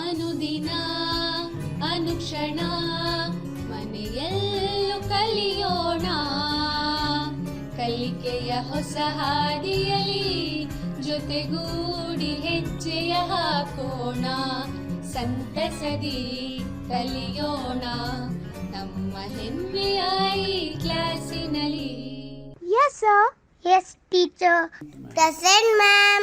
ಅನುದಿನ ಅನುಕ್ಷಣ ಮನೆಯಲ್ಲೂ ಕಲಿಯೋಣ, ಕಲಿಕೆಯ ಹೊಸ ಹಾದಿಯಲಿ ಜೊತೆಗೂಡಿ ಹೆಜ್ಜೆಯ ಹಾಕೋಣ, ಸಂತಸದಿ ಕಲಿಯೋಣ ನಮ್ಮ ಹೆಮ್ಮೆಯ ಈ ಕ್ಲಾಸಿನಲ್ಲಿ. Yes, sir. Yes, teacher. Present, ma'am.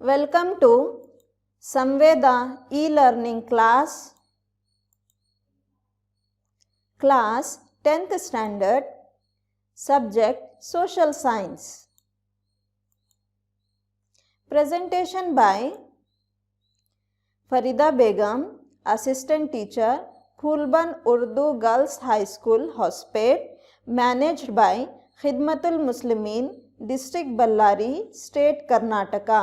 Welcome to Samveda e-learning class. Class 10th standard, subject Social Science. Presentation by Farida Begum, Assistant Teacher, Phulban Urdu Girls High School, Hospet, managed by Khidmatul Muslimin, District Ballari, State Karnataka.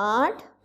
8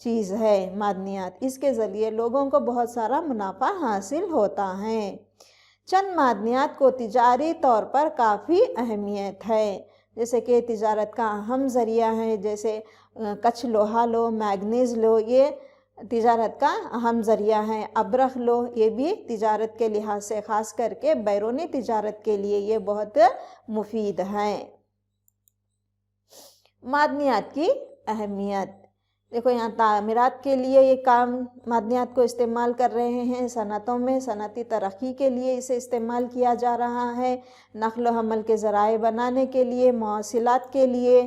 چیز ہے معدنیات، اس کے ذریعے لوگوں کو بہت سارا منافع حاصل ہوتا ہے۔ چند معدنیات کو تجاری طور پر کافی اہمیت ہے، جیسے کہ تجارت کا اہم ذریعہ ہے، جیسے کچھ لوہا لو، میگنیز لو، یہ تجارت کا اہم ذریعہ ہے۔ ابرخ لو، یہ بھی تجارت کے لحاظ سے، خاص کر کے بیرونی تجارت کے لیے یہ بہت مفید ہے۔ معدنیات کی اہمیت دیکھو، یہاں تعمیرات کے لیے یہ کام معدنیات کو استعمال کر رہے ہیں، صنعتوں میں صنعتی ترقی کے لیے اسے استعمال کیا جا رہا ہے، نقل و حمل کے ذرائع بنانے کے لیے، مواصلات کے لیے۔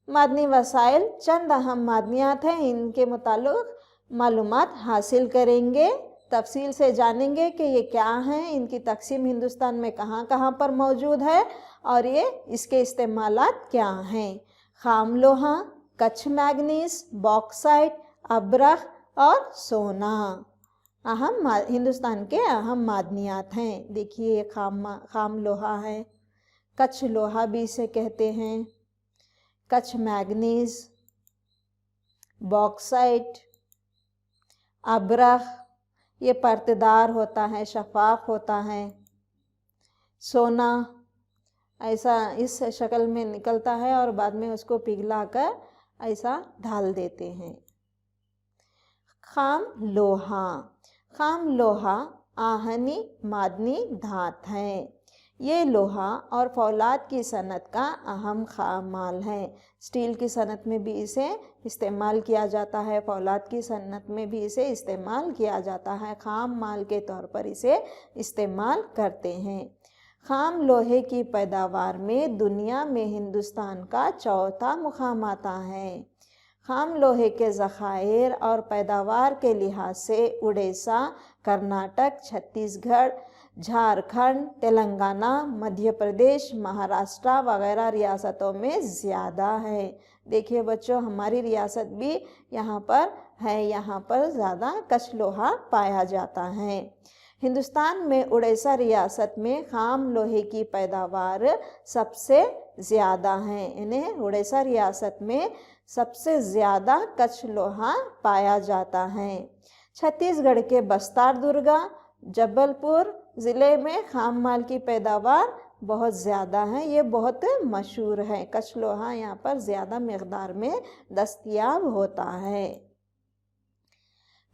معدنی وسائل چند اہم معدنیات ہیں، ان کے متعلق معلومات حاصل کریں گے، تفصیل سے جانیں گے کہ یہ کیا ہیں، ان کی تقسیم ہندوستان میں کہاں کہاں پر موجود ہے اور یہ اس کے استعمالات کیا ہیں۔ خام لوہا، کچھ میگنیز، باکسائٹ، ابرخ اور سونا ہندوستان کے اہم معدنیات ہیں۔ دیکھیے یہ خام لوہا ہے، کچھ لوہا بھی اسے کہتے ہیں، کچھ میگنیز، باکسائٹ، ابرخ، یہ پرتدار ہوتا ہے، شفاف ہوتا ہے۔ سونا ایسا اس شکل میں نکلتا ہے اور بعد میں اس کو پگھلا کر ایسا ڈھال دیتے ہیں۔ خام لوہا، خام لوہا آہنی معدنی دھات ہے۔ یہ لوہا اور فولاد کی صنعت کا اہم خام مال ہے۔ اسٹیل کی صنعت میں بھی اسے استعمال کیا جاتا ہے، فولاد کی صنعت میں بھی اسے استعمال کیا جاتا ہے، خام مال کے طور پر اسے استعمال کرتے ہیں۔ خام لوہے کی پیداوار میں دنیا میں ہندوستان کا چوتھا مقام آتا ہے۔ خام لوہے کے ذخائر اور پیداوار کے لحاظ سے اڑیسہ، کرناٹک، چھتیس گڑھ، جھارکھنڈ، تلنگانہ، مدھیہ پردیش، مہاراشٹرا وغیرہ ریاستوں میں زیادہ ہے۔ دیکھیے بچوں، ہماری ریاست بھی یہاں پر ہے، یہاں پر زیادہ کچھ لوہا پایا جاتا ہے۔ ہندوستان میں اڑیسہ ریاست میں خام لوہے کی پیداوار سب سے زیادہ ہے، یعنی اڑیسہ ریاست میں سب سے زیادہ کچھ لوہا پایا جاتا ہے۔ چھتیس گڑھ کے بستار درگا، جبل پور ضلع میں خام مال کی پیداوار بہت زیادہ ہے، یہ بہت مشہور ہے، کچھ لوہا یہاں پر زیادہ مقدار میں دستیاب ہوتا ہے۔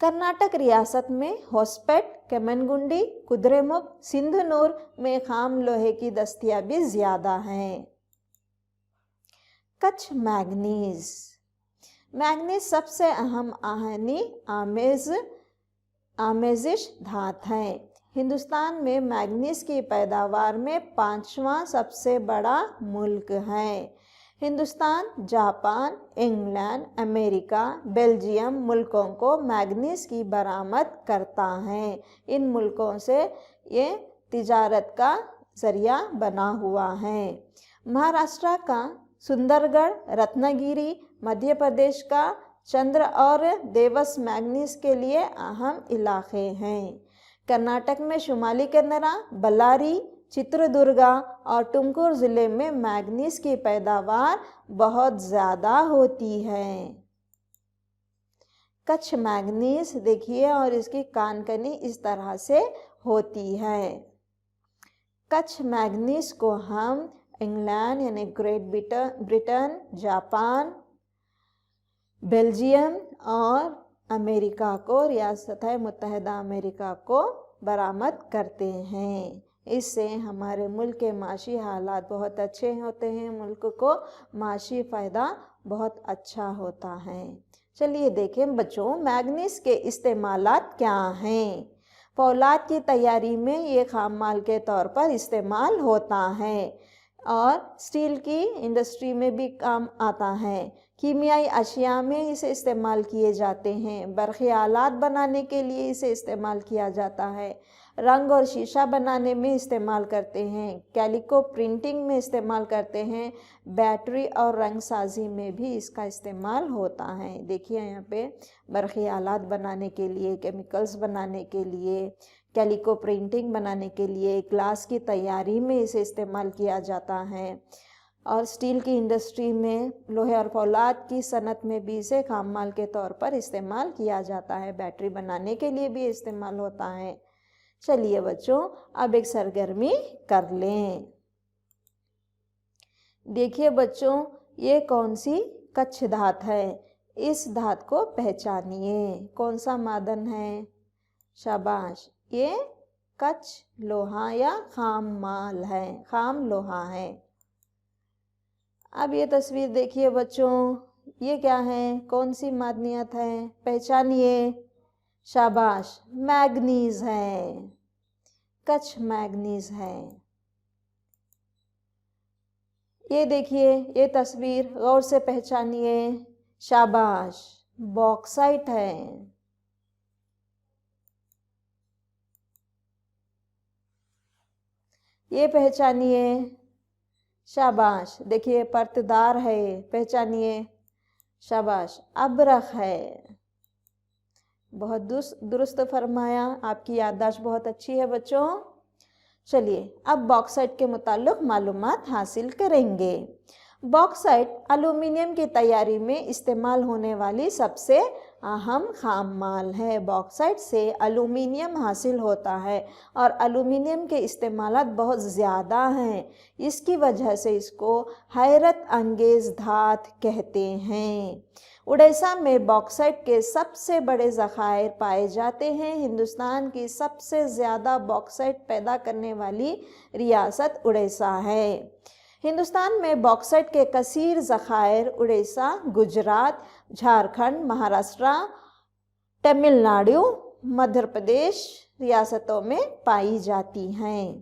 کرناٹک ریاست میں ہوسپیٹ، کیمن گنڈی، کدرے مکھ، سندھ نور میں خام لوہے کی دستیابی زیادہ ہے۔ کچھ میگنیز، میگنیز سب سے اہم آہنی آمیزش دھات ہے۔ ہندوستان میں میگنیز کی پیداوار میں 5واں سب سے بڑا ملک ہے۔ ہندوستان، جاپان، انگلینڈ، امریکہ، بیلجیم ملکوں کو میگنیز کی برآمد کرتا ہے۔ ان ملکوں سے یہ تجارت کا ذریعہ بنا ہوا ہے۔ مہاراشٹرا کا سندر گڑھ، رتنا گیری، مدھیہ پردیش کا چندر اور دیوس میگنیز کے لیے اہم علاقے ہیں۔ کرناٹک میں شمالی کنرا، بلاری، چتر درگا اور ٹمکور ضلع میں میگنیز کی پیداوار بہت زیادہ ہوتی ہے۔ کچھ میگنیز دیکھیے، اور اس کی کان کنی اس طرح سے ہوتی ہے۔ کچھ میگنیز کو ہم انگلینڈ یعنی گریٹ برٹن، جاپان، بیلجیم اور امریکہ کو، ریاست متحدہ امریکہ کو برآمد کرتے ہیں۔ اس سے ہمارے ملک کے معاشی حالات بہت اچھے ہوتے ہیں، ملک کو معاشی فائدہ بہت اچھا ہوتا ہے۔ چلیے دیکھیں بچوں، میگنیز کے استعمالات کیا ہیں۔ فولاد کی تیاری میں یہ خام مال کے طور پر استعمال ہوتا ہے اور اسٹیل کی انڈسٹری میں بھی کام آتا ہے۔ کیمیائی اشیاء میں اسے استعمال کیے جاتے ہیں، برقی آلات بنانے کے لیے اسے استعمال کیا جاتا ہے، رنگ اور شیشہ بنانے میں استعمال کرتے ہیں، کیلیکو پرنٹنگ میں استعمال کرتے ہیں، بیٹری اور رنگ سازی میں بھی اس کا استعمال ہوتا ہے۔ دیکھیے یہاں پہ برقی آلات بنانے کے لیے، کیمیکلز بنانے کے لیے، کیلیکو پرنٹنگ بنانے کے لیے، گلاس کی تیاری میں اسے استعمال کیا جاتا ہے، اور اسٹیل کی انڈسٹری میں، لوہے اور فولاد کی صنعت میں بھی اسے خام مال کے طور پر استعمال کیا جاتا ہے، بیٹری بنانے کے لیے بھی استعمال ہوتا ہے۔ چلیے بچوں، اب ایک سرگرمی کر لیں۔ دیکھیے بچوں، یہ کون سی کچھ دھات ہے؟ اس دھات کو پہچانیے، کون سا معدن ہے؟ شاباش، یہ کچھ لوہا یا خام مال ہے، خام لوہا ہے۔ اب یہ تصویر دیکھیے بچوں، یہ کیا ہے؟ کون سی معدنیات ہے؟ پہچانیے۔ شاباش، میگنیز ہے، کچھ میگنیز ہے۔ یہ دیکھیے، یہ تصویر غور سے پہچانیے۔ شاباش، باکسائٹ ہے۔ یہ پہچانیے۔ شاباش، دیکھیے پرتدار ہے، پہچانیے۔ شاباش، ابرق ہے۔ بہت درست فرمایا، آپ کی یادداشت بہت اچھی ہے بچوں۔ چلیے اب باکسائٹ کے متعلق معلومات حاصل کریں گے۔ باکسائٹ الومینیم کی تیاری میں استعمال ہونے والی سب سے اہم خام مال ہے۔ باکسائٹ سے الومینیم حاصل ہوتا ہے اور الومینیم کے استعمالات بہت زیادہ ہیں، اس کی وجہ سے اس کو حیرت انگیز دھات کہتے ہیں۔ اڑیسہ میں باکسائٹ کے سب سے بڑے ذخائر پائے جاتے ہیں۔ ہندوستان کی سب سے زیادہ باکسائٹ پیدا کرنے والی ریاست اڑیسہ ہے۔ ہندوستان میں باکسائٹ کے کثیر ذخائر اڑیسہ، گجرات، جھارکھنڈ، مہاراشٹر، تمل ناڈو، مدھیہ پردیش ریاستوں میں پائی جاتی ہیں۔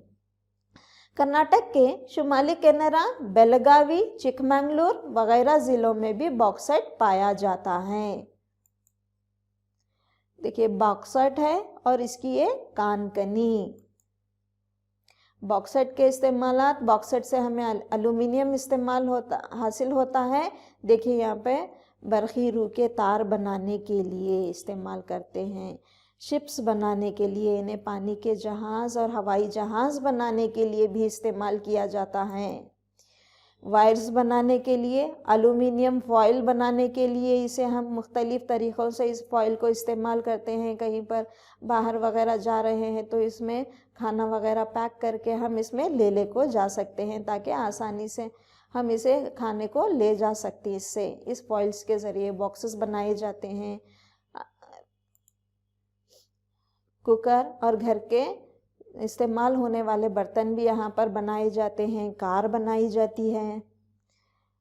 کرناٹک کے شمالی کینرا، بیلگاوی، چکمنگلور وغیرہ ضلعوں میں بھی باکسائٹ پایا جاتا ہے۔ دیکھیے باکسائٹ ہے اور اس کی یہ کان کنی۔ باکسائٹ کے استعمالات، باکسائٹ سے ہمیں الومینیم حاصل ہوتا ہے۔ دیکھیے یہاں پہ برقی روح کے تار بنانے کے لیے استعمال کرتے ہیں، شپس بنانے کے لیے، انہیں پانی کے جہاز اور ہوائی جہاز بنانے کے لیے بھی استعمال کیا جاتا ہے۔ وائرز بنانے کے لیے، الومینیم فوائل بنانے کے لیے اسے ہم مختلف طریقوں سے اس فوائل کو استعمال کرتے ہیں۔ کہیں پر باہر وغیرہ جا رہے ہیں تو اس میں کھانا وغیرہ پیک کر کے ہم اس میں لے کو جا سکتے ہیں، تاکہ آسانی سے ہم اسے کھانے کو لے جا سکتے ہیں۔ اس فوائلز کے ذریعے باکسز بنائے جاتے ہیں۔ کوکر اور گھر کے استعمال ہونے والے برتن بھی یہاں پر بنائے جاتے ہیں، کار بنائی جاتی ہے،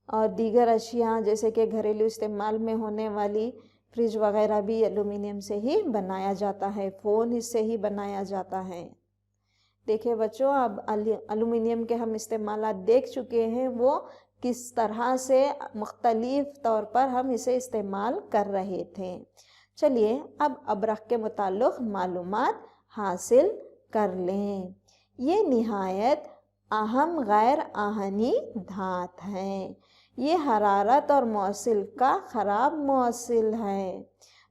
اور دیگر اشیاء جیسے کہ گھریلو استعمال میں ہونے والی فریج وغیرہ بھی الومینیم سے ہی بنایا جاتا ہے، فون اس سے ہی بنایا جاتا ہے۔ دیکھیں بچوں، اب الومینیم کے ہم استعمالات دیکھ چکے ہیں، وہ کس طرح سے مختلف طور پر ہم اسے استعمال کر رہے تھے۔ چلیے اب ابرق کے متعلق معلومات حاصل کر لیں۔ یہ نہایت اہم غیر آہنی دھات ہے۔ یہ حرارت اور موصل کا خراب موصل ہے۔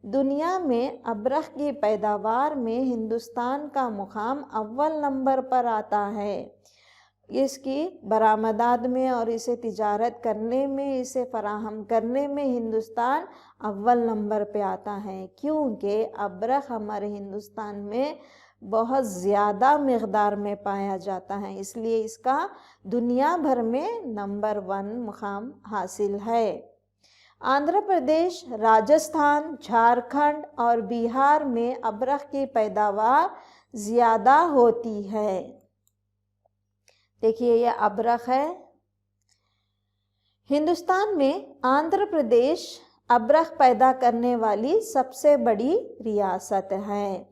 دنیا میں ابرق کی پیداوار میں ہندوستان کا مقام اول نمبر پر آتا ہے۔ اس کی برآمدات میں اور اسے تجارت کرنے میں، اسے فراہم کرنے میں ہندوستان اول نمبر پہ آتا ہے، کیونکہ ابرق ہمارے ہندوستان میں بہت زیادہ مقدار میں پایا جاتا ہے، اس لیے اس کا دنیا بھر میں نمبر 1 مقام حاصل ہے۔ آندھرا پردیش، راجستھان، جھارکھنڈ اور بہار میں ابرق کی پیداوار زیادہ ہوتی ہے۔ دیکھیے یہ ابرق ہے۔ ہندوستان میں آندھرا پردیش ابرق پیدا کرنے والی سب سے بڑی ریاست ہے۔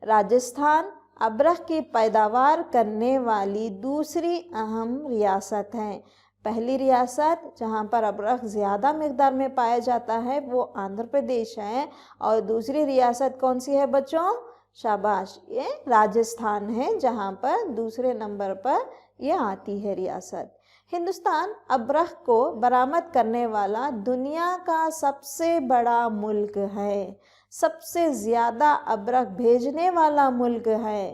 راجستھان ابرق کی پیداوار کرنے والی دوسری اہم ریاست ہے۔ پہلی ریاست جہاں پر ابرق زیادہ مقدار میں پایا جاتا ہے وہ آندھرا پردیش ہے، اور دوسری ریاست کون سی ہے بچوں؟ شاباش، یہ راجستھان ہے، جہاں پر دوسرے نمبر پر یہ آتی ہے ریاست۔ ہندوستان ابرق کو برآمد کرنے والا دنیا کا سب سے بڑا ملک ہے، سب سے زیادہ ابرق بھیجنے والا ملک ہے۔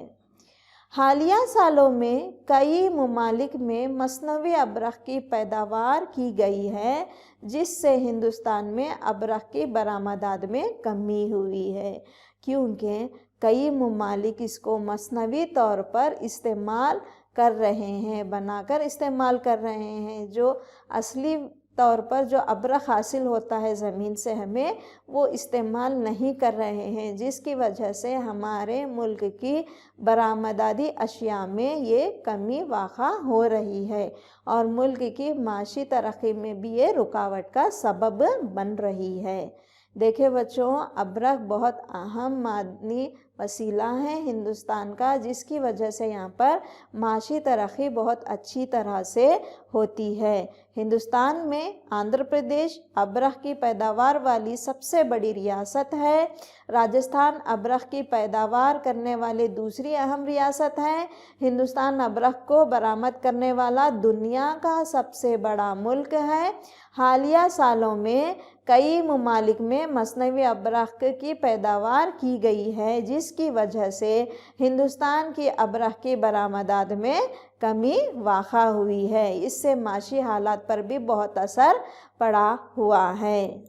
حالیہ سالوں میں کئی ممالک میں مصنوعی ابرق کی پیداوار کی گئی ہے، جس سے ہندوستان میں ابرق کی برآمدات میں کمی ہوئی ہے، کیونکہ کئی ممالک اس کو مصنوعی طور پر استعمال کر رہے ہیں، بنا کر استعمال کر رہے ہیں۔ جو اصلی طور پر جو ابرق حاصل ہوتا ہے زمین سے ہمیں، وہ استعمال نہیں کر رہے ہیں، جس کی وجہ سے ہمارے ملک کی برآمداتی اشیاء میں یہ کمی واقع ہو رہی ہے اور ملک کی معاشی ترقی میں بھی یہ رکاوٹ کا سبب بن رہی ہے۔ دیکھیں بچوں، ابرق بہت اہم معدنی وسیلہ ہے ہندوستان کا، جس کی وجہ سے یہاں پر معاشی ترقی بہت اچھی طرح سے ہوتی ہے۔ ہندوستان میں آندھرا پردیش ابرق کی پیداوار والی سب سے بڑی ریاست ہے۔ راجستھان ابرق کی پیداوار کرنے والی دوسری اہم ریاست ہے۔ ہندوستان ابرق کو برآمد کرنے والا دنیا کا سب سے بڑا ملک ہے۔ حالیہ سالوں میں کئی ممالک میں مصنوعی ابرق کی پیداوار کی گئی ہے، جس کی وجہ سے ہندوستان کی ابرق کی برآمدات میں کمی واقع ہوئی ہے۔ اس سے معاشی حالات پر بھی بہت اثر پڑا ہوا ہے۔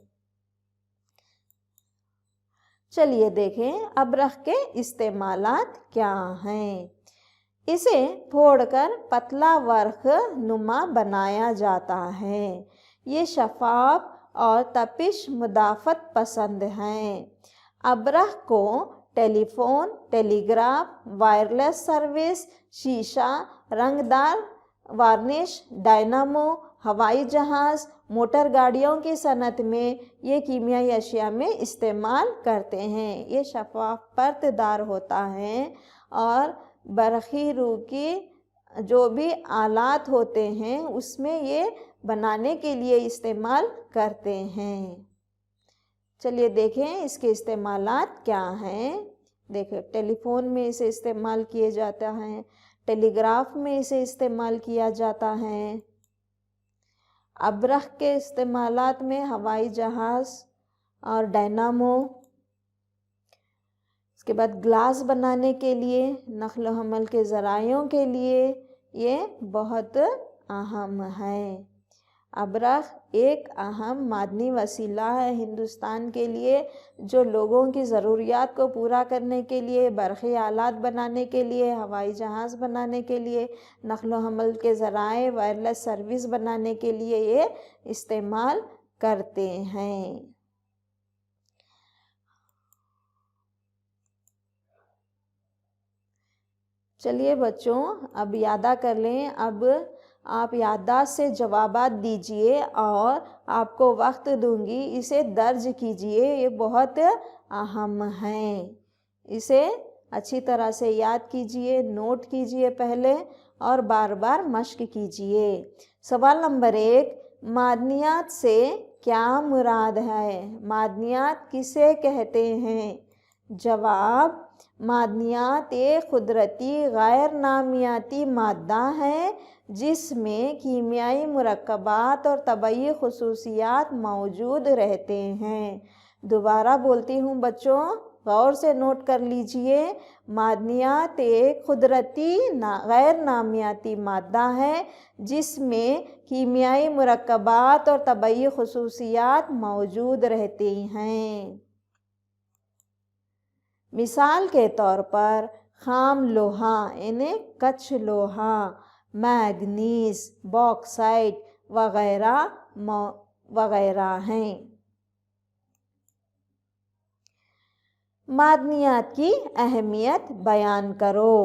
چلیے دیکھیں ابرق کے استعمالات کیا ہیں۔ اسے پھوڑ کر پتلا ورق نما بنایا جاتا ہے۔ یہ شفاف اور تپش مدافعت پسند ہیں۔ ابرق کو ٹیلی فون، ٹیلی گراف، وائرلیس سروس، شیشہ، رنگدار وارنش، ڈائنامو، ہوائی جہاز، موٹر گاڑیوں کی صنعت میں یہ کیمیائی اشیاء میں استعمال کرتے ہیں۔ یہ شفاف پرت دار ہوتا ہے اور برقی روح کی جو بھی آلات ہوتے ہیں اس میں یہ بنانے کے لیے استعمال کرتے ہیں۔ چلیے دیکھیں اس کے استعمالات کیا ہیں۔ دیکھیں ٹیلی فون میں اسے استعمال کیے جاتا ہے، ٹیلی گراف میں اسے استعمال کیا جاتا ہے۔ ابرق کے استعمالات میں ہوائی جہاز اور ڈائنامو، اس کے بعد گلاس بنانے کے لیے، نقل و حمل کے ذرائعوں کے لیے یہ بہت اہم ہے۔ ابرق ایک اہم معدنی وسیلہ ہے ہندوستان کے لیے، جو لوگوں کی ضروریات کو پورا کرنے کے لیے، برقی آلات بنانے کے لیے، ہوائی جہاز بنانے کے لیے، نقل و حمل کے ذرائع، وائرلیس سروس بنانے کے لیے یہ استعمال کرتے ہیں۔ چلیے بچوں اب یادہ کر لیں۔ اب آپ یادداشت سے جوابات دیجئے اور آپ کو وقت دوں گی، اسے درج کیجئے، یہ بہت اہم ہیں۔ اسے اچھی طرح سے یاد کیجئے، نوٹ کیجئے پہلے اور بار بار مشق کیجئے۔ سوال نمبر 1، معدنیات سے کیا مراد ہے؟ معدنیات کسے کہتے ہیں؟ جواب، معدنیات ایک قدرتی غیر نامیاتی مادہ ہے جس میں کیمیائی مرکبات اور طبعی خصوصیات موجود رہتے ہیں۔ دوبارہ بولتی ہوں بچوں، غور سے نوٹ کر لیجئے۔ معدنیات ایک قدرتی غیر نامیاتی مادہ ہے جس میں کیمیائی مرکبات اور طبعی خصوصیات موجود رہتی ہیں۔ مثال کے طور پر خام لوہا یعنی کچھ لوہا، مینگنیز، باکسائٹ وغیرہ وغیرہ ہیں۔ معدنیات کی اہمیت بیان کرو۔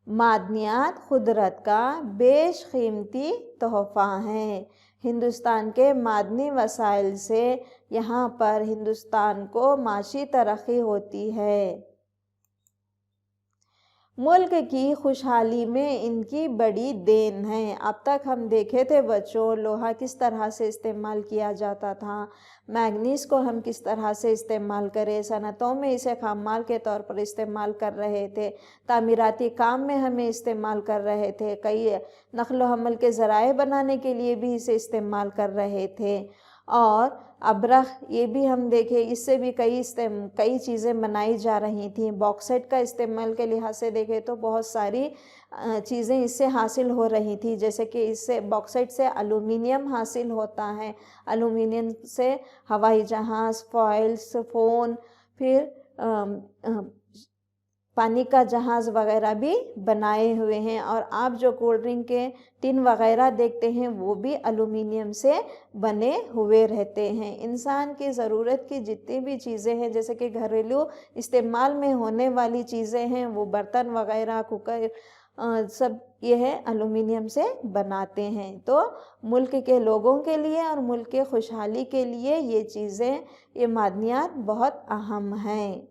معدنیات قدرت کا بیش قیمتی تحفہ ہیں۔ ہندوستان کے معدنی وسائل سے یہاں پر ہندوستان کو معاشی ترقی ہوتی ہے۔ ملک کی خوشحالی میں ان کی بڑی دین ہے۔ اب تک ہم دیکھے تھے بچوں لوہا کس طرح سے استعمال کیا جاتا تھا، مینگنیز کو ہم کس طرح سے استعمال کرے، صنعتوں میں اسے خام مال کے طور پر استعمال کر رہے تھے، تعمیراتی کام میں ہمیں استعمال کر رہے تھے، کئی نقل و حمل کے ذرائع بنانے کے لیے بھی اسے استعمال کر رہے تھے۔ اور ابرخ یہ بھی ہم دیکھیں اس سے بھی کئی چیزیں بنائی جا رہی تھیں. باکسائٹ کا استعمال کے لحاظ سے دیکھیں تو بہت ساری چیزیں اس سے حاصل ہو رہی تھی، جیسے کہ اس سے باکسائٹ سے الومینیم حاصل ہوتا ہے. الومینیم سے ہوائی جہاز، فوائلز، فون، پھر پانی کا جہاز وغیرہ بھی بنائے ہوئے ہیں. اور آپ جو کولڈ ڈرنک کے ٹن وغیرہ دیکھتے ہیں وہ بھی الومینیم سے بنے ہوئے رہتے ہیں. انسان کی ضرورت کی جتنی بھی چیزیں ہیں، جیسے کہ گھریلو استعمال میں ہونے والی چیزیں ہیں، وہ برتن وغیرہ، کوکر، سب یہ ہے الومینیم سے بناتے ہیں. تو ملک کے لوگوں کے لیے اور ملک کے خوشحالی کے لیے یہ چیزیں، یہ معدنیات بہت اہم ہیں.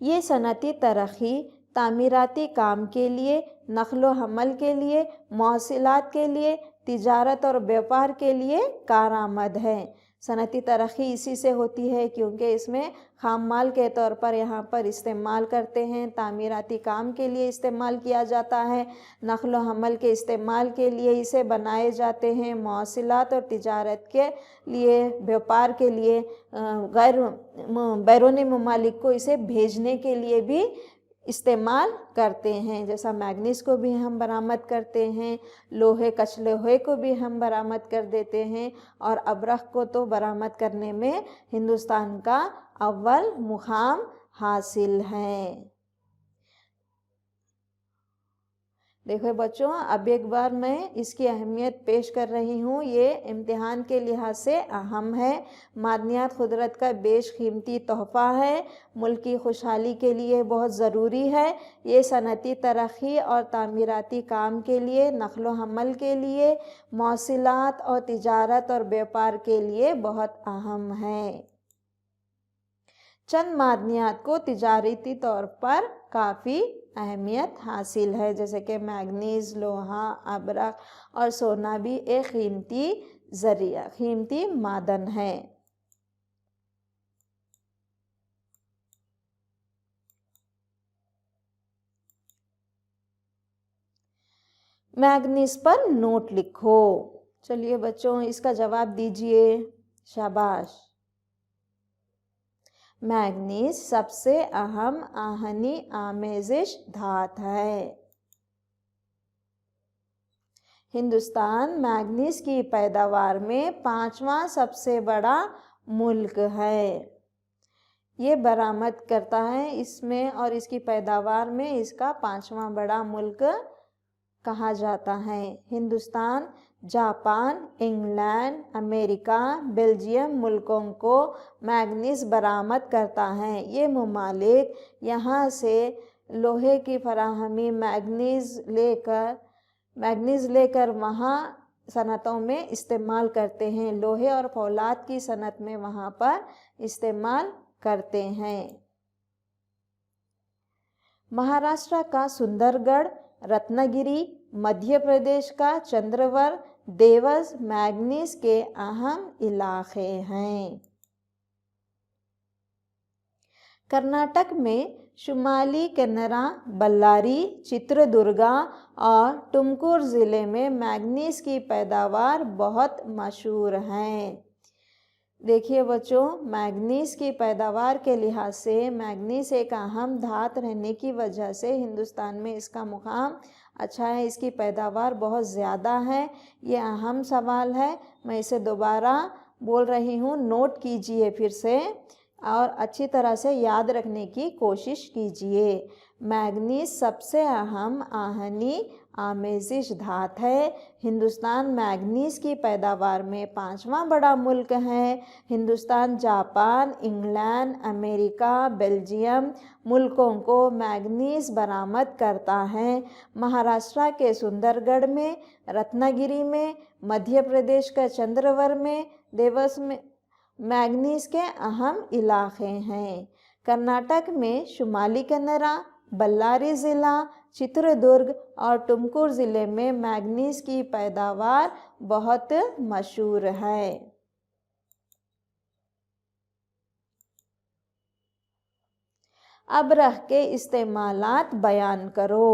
یہ صنعتی ترقی تعمیراتی کام کے لیے، نقل و حمل کے لیے، مواصلات کے لیے، تجارت اور بیوپار کے لیے کارآمد ہے. صنعتی ترقی اسی سے ہوتی ہے کیونکہ اس میں خام مال کے طور پر یہاں پر استعمال کرتے ہیں. تعمیراتی کام کے لیے استعمال کیا جاتا ہے، نقل و حمل کے استعمال کے لیے اسے بنائے جاتے ہیں، مواصلات اور تجارت کے لیے، بیوپار کے لیے، بیرونی ممالک کو اسے بھیجنے کے لیے بھی استعمال کرتے ہیں. جیسا مینگنیز کو بھی ہم برآمد کرتے ہیں، کچھ لوہے کو بھی ہم برآمد کر دیتے ہیں، اور ابرخ کو تو برآمد کرنے میں ہندوستان کا اول مقام حاصل ہے. دیکھو بچوں، اب ایک بار میں اس کی اہمیت پیش کر رہی ہوں. یہ امتحان کے لحاظ سے اہم ہے. معدنیات قدرت کا بیش قیمتی تحفہ ہے، ملک کی خوشحالی کے لیے بہت ضروری ہے. یہ صنعتی ترقی اور تعمیراتی کام کے لیے، نقل و حمل کے لیے، مواصلات اور تجارت اور بیوپار کے لیے بہت اہم ہے. چند معدنیات کو تجارتی طور پر کافی اہمیت حاصل ہے، جیسے کہ مینگنیز، لوہا، ابرخ اور سونا بھی ایک قیمتی معدن ہے. مینگنیز پر نوٹ لکھو. چلیے بچوں اس کا جواب دیجئے. شاباش. مینگنیز سب سے اہم آہنی آمیزش دھات ہے. ہندوستان مینگنیز کی پیداوار میں 5واں سب سے بڑا ملک ہے. یہ برآمد کرتا ہے اس میں، اور اس کی پیداوار میں اس کا 5واں بڑا ملک کہا جاتا ہے. ہندوستان جاپان، انگلینڈ، امریکہ، بیلجیم ملکوں کو مینگنیز برآمد کرتا ہے. یہ ممالک یہاں سے لوہے کی فراہمی مینگنیز لے کر وہاں صنعتوں میں استعمال کرتے ہیں. لوہے اور فولاد کی صنعت میں وہاں پر استعمال کرتے ہیں. مہاراشٹر کا سندر گڑھ، رتنا گری، مدھیہ پردیش کا چندرور، دیوس مینگنیز کے اہم علاقے ہیں. کرناٹک میں شمالی کنرا، بಳ್ಳاری، چتردرگا اور ٹمکور ضلع میں مینگنیز کی پیداوار بہت مشہور ہے. دیکھیے بچوں، مینگنیز کی پیداوار کے لحاظ سے مینگنیز ایک اہم دھات رہنے کی وجہ سے ہندوستان میں اس کا مقام اچھا ہے. اس کی پیداوار بہت زیادہ ہے. یہ اہم سوال ہے، میں اسے دوبارہ بول رہی ہوں، نوٹ کیجئے پھر سے اور اچھی طرح سے یاد رکھنے کی کوشش کیجئے. مینگنیز سب سے اہم آہنی آمیزش دھات ہے. ہندوستان مینگنیز کی پیداوار میں 5واں بڑا ملک ہے. ہندوستان جاپان، انگلینڈ، امریکہ، بیلجیم ملکوں کو مینگنیز برآمد کرتا ہے. مہاراشٹر کے سندر گڑھ میں، رتنا گری میں، مدھیہ پردیش کا چندرور میں، دیوس میں مینگنیز کے اہم علاقے ہیں. کرناٹک میں شمالی کنرا، بಳ್ಳاری ضلع، چتردرگ اور ٹمکور ضلع میں مینگنیز کی پیداوار بہت مشہور ہے. ابرخ کے استعمالات بیان کرو.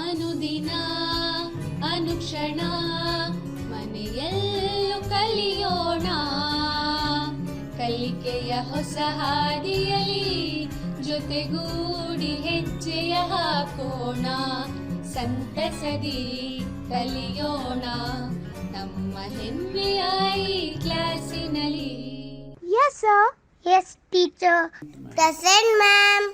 ಅನುದಿನ ಅನುಕ್ಷಣ ಮನೆಯಲ್ಲೂ ಕಲಿಯೋಣ, ಕಲಿಕೆಯ ಹೊಸ ಹಾದಿಯಲಿ ಜೊತೆಗೂಡಿ ಹೆಜ್ಜೆಯ ಹಾಕೋಣ, ಸಂತಸದಿ ಕಲಿಯೋಣ ನಮ್ಮ ಹೆಮ್ಮೆಯ ಈ ಕ್ಲಾಸಿನಲ್ಲಿ. Yes, sir. Yes, teacher. Present, ma'am.